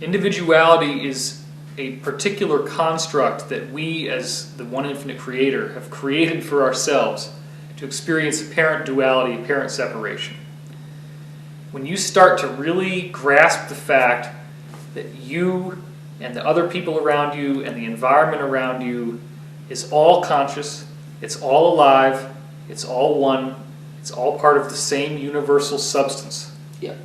Individuality is a particular construct that we, as the one infinite creator, have created for ourselves to experience apparent duality, apparent separation. When you start to really grasp the fact that you and the other people around you and the environment around you is all conscious, it's all alive, it's all one, it's all part of the same universal substance. Yeah.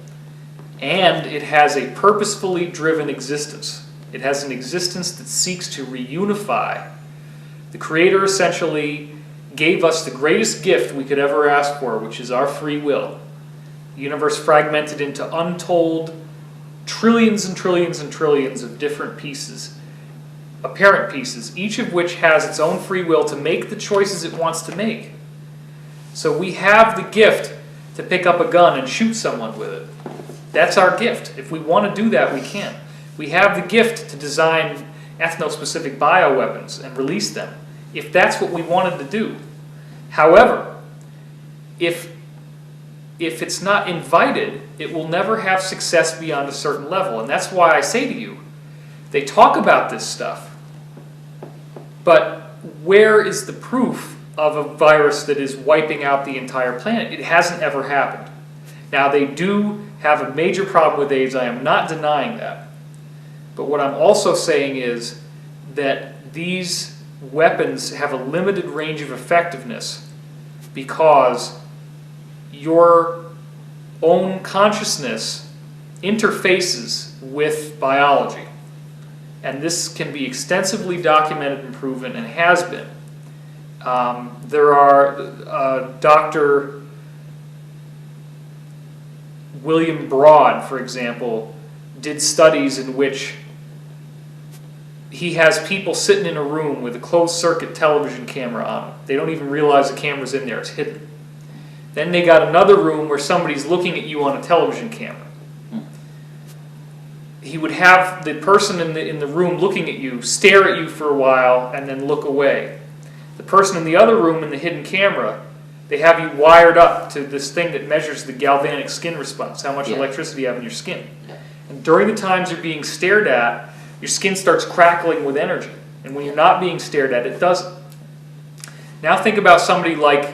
And it has a purposefully driven existence. It has an existence that seeks to reunify. The Creator essentially gave us the greatest gift we could ever ask for, which is our free will. The universe fragmented into untold trillions and trillions and trillions of different pieces, apparent pieces, each of which has its own free will to make the choices it wants to make. So we have the gift to pick up a gun and shoot someone with it. That's our gift. If we want to do that, we can. We have the gift to design ethno-specific bioweapons and release them, if that's what we wanted to do. However, if it's not invited, it will never have success beyond a certain level. And that's why I say to you, they talk about this stuff, but where is the proof of a virus that is wiping out the entire planet? It hasn't ever happened. Now, they do have a major problem with AIDS. I am not denying that. But what I'm also saying is that these weapons have a limited range of effectiveness because your own consciousness interfaces with biology. And this can be extensively documented and proven, and has been. There are Dr. William Broad, for example, did studies in which he has people sitting in a room with a closed-circuit television camera on them. They don't even realize the camera's in there. It's hidden. Then they got another room where somebody's looking at you on a television camera. He would have the person in the room looking at you stare at you for a while and then look away. The person in the other room in the hidden camera, they have you wired up to this thing that measures the galvanic skin response, how much electricity you have in your skin. And during the times you're being stared at, your skin starts crackling with energy. And when you're not being stared at, it doesn't. Now think about somebody like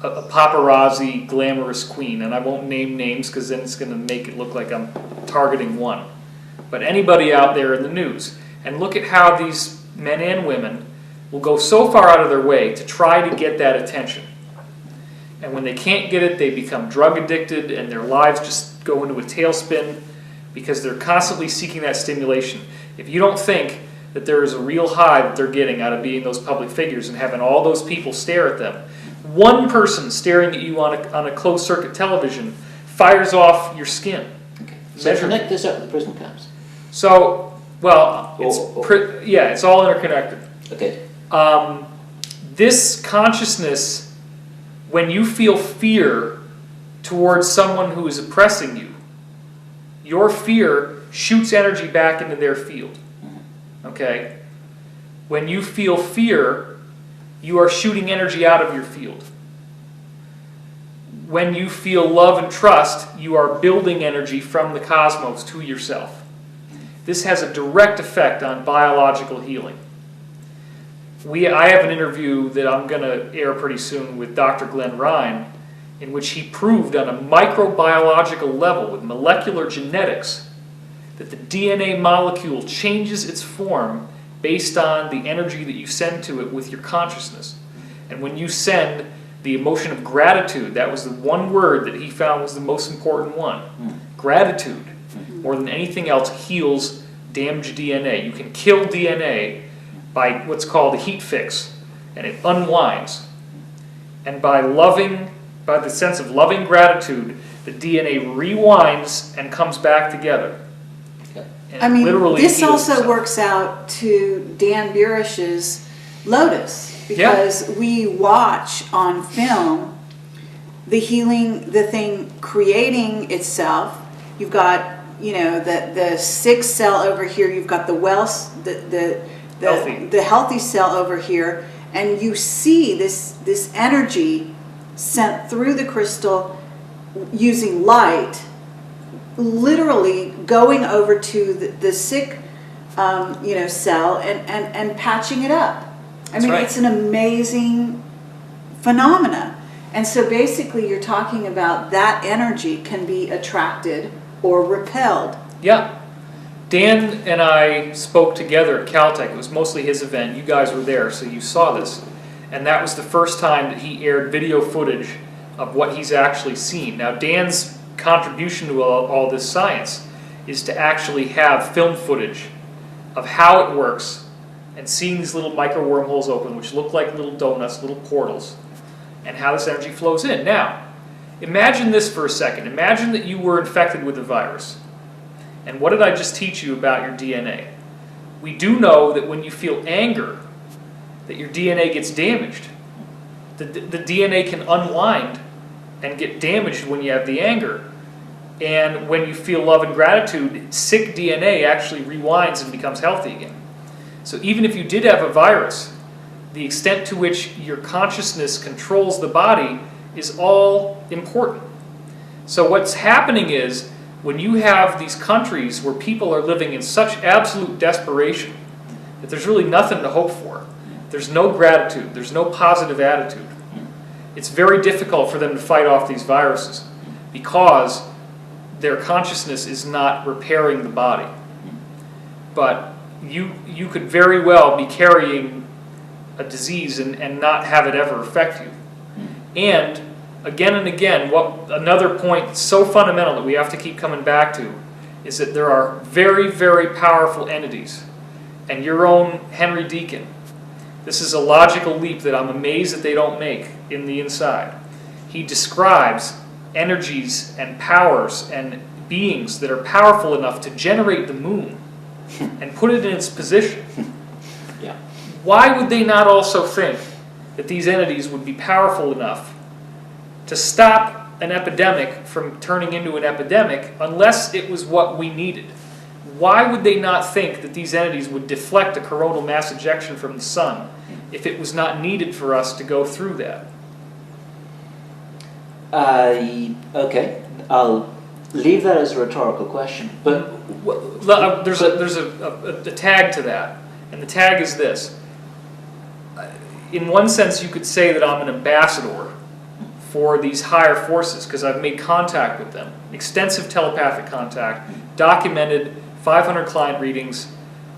a paparazzi glamorous queen, and I won't name names because then it's going to make it look like I'm targeting one. But anybody out there in the news, and look at how these men and women will go so far out of their way to try to get that attention. And when they can't get it, they become drug addicted and their lives just go into a tailspin because they're constantly seeking that stimulation. If you don't think that there is a real high that they're getting out of being those public figures and having all those people stare at them, one person staring at you on a closed-circuit television fires off your skin. Okay. So connect this up with the prison camps. So, well, it's all interconnected. Okay. This consciousness, when you feel fear towards someone who is oppressing you, your fear shoots energy back into their field. Okay? When you feel fear, you are shooting energy out of your field. When you feel love and trust, you are building energy from the cosmos to yourself. This has a direct effect on biological healing. I have an interview that I'm going to air pretty soon with Dr. Glenn Ryan, in which he proved on a microbiological level with molecular genetics that the DNA molecule changes its form based on the energy that you send to it with your consciousness. And when you send the emotion of gratitude, that was the one word that he found was the most important one. Gratitude, more than anything else, heals damaged DNA. You can kill DNA by what's called a heat fix, and it unwinds. And by the sense of loving gratitude, the DNA rewinds and comes back together. I mean, this also works out to Dan Burish's Lotus, because we watch on film the healing, the thing creating itself. You've got, the sick cell over here. You've got the healthy cell over here, and you see this energy sent through the crystal using light, literally going over to the sick cell and patching it up. I mean, it's an amazing phenomena. And so basically you're talking about that energy can be attracted or repelled. Yeah. Dan and I spoke together at Caltech. It was mostly his event. You guys were there, so you saw this. And that was the first time that he aired video footage of what he's actually seen. Now, Dan's contribution to all this science is to actually have film footage of how it works and seeing these little micro wormholes open, which look like little donuts, little portals, and how this energy flows in. Now, imagine this for a second. Imagine that you were infected with a virus. And what did I just teach you about your DNA? We do know that when you feel anger, that your DNA gets damaged. The DNA can unwind and get damaged when you have the anger. And when you feel love and gratitude, sick DNA actually rewinds and becomes healthy again. So even if you did have a virus, the extent to which your consciousness controls the body is all important. So what's happening is, when you have these countries where people are living in such absolute desperation that there's really nothing to hope for, there's no gratitude, there's no positive attitude, it's very difficult for them to fight off these viruses because their consciousness is not repairing the body. But you could very well be carrying a disease and not have it ever affect you. And again and again, another point so fundamental that we have to keep coming back to is that there are very, very powerful entities. And your own Henry Deacon, this is a logical leap that I'm amazed that they don't make in the inside. He describes energies and powers and beings that are powerful enough to generate the moon and put it in its position. Yeah. Why would they not also think that these entities would be powerful enough to stop an epidemic from turning into an epidemic unless it was what we needed? Why would they not think that these entities would deflect a coronal mass ejection from the sun if it was not needed for us to go through that? Okay, I'll leave that as a rhetorical question. But there's a tag to that, and the tag is this. In one sense, you could say that I'm an ambassador for these higher forces because I've made contact with them, extensive telepathic contact, documented 500 client readings,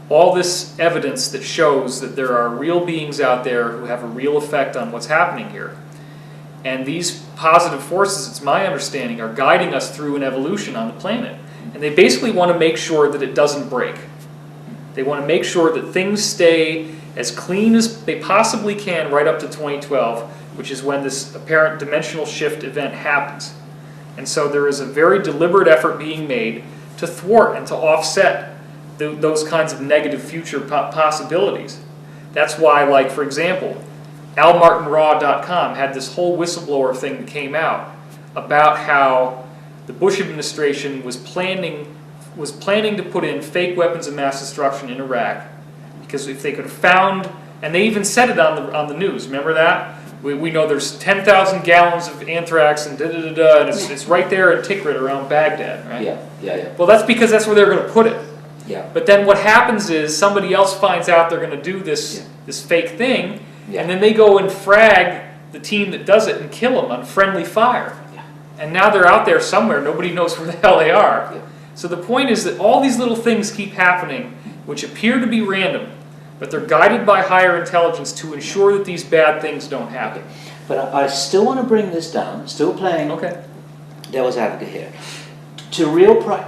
all this evidence that shows that there are real beings out there who have a real effect on what's happening here. And these positive forces, it's my understanding, are guiding us through an evolution on the planet. And they basically want to make sure that it doesn't break. They want to make sure that things stay as clean as they possibly can right up to 2012, which is when this apparent dimensional shift event happens. And so there is a very deliberate effort being made to thwart and to offset those kinds of negative future possibilities. That's why, like, for example, almartinraw.com had this whole whistleblower thing that came out about how the Bush administration was planning to put in fake weapons of mass destruction in Iraq because if they could have found, and they even said it on the news, remember that? We know there's 10,000 gallons of anthrax and da-da-da-da, and it's right there in Tikrit around Baghdad, right? Yeah. Well, that's because that's where they're going to put it. Yeah. But then what happens is somebody else finds out they're going to do this fake thing, and then they go and frag the team that does it and kill them on friendly fire. Yeah. And now they're out there somewhere. Nobody knows where the hell they are. Yeah. So the point is that all these little things keep happening, which appear to be random, but they're guided by higher intelligence to ensure that these bad things don't happen. But I still want to bring this down, still playing Okay. devil's advocate here, to real practical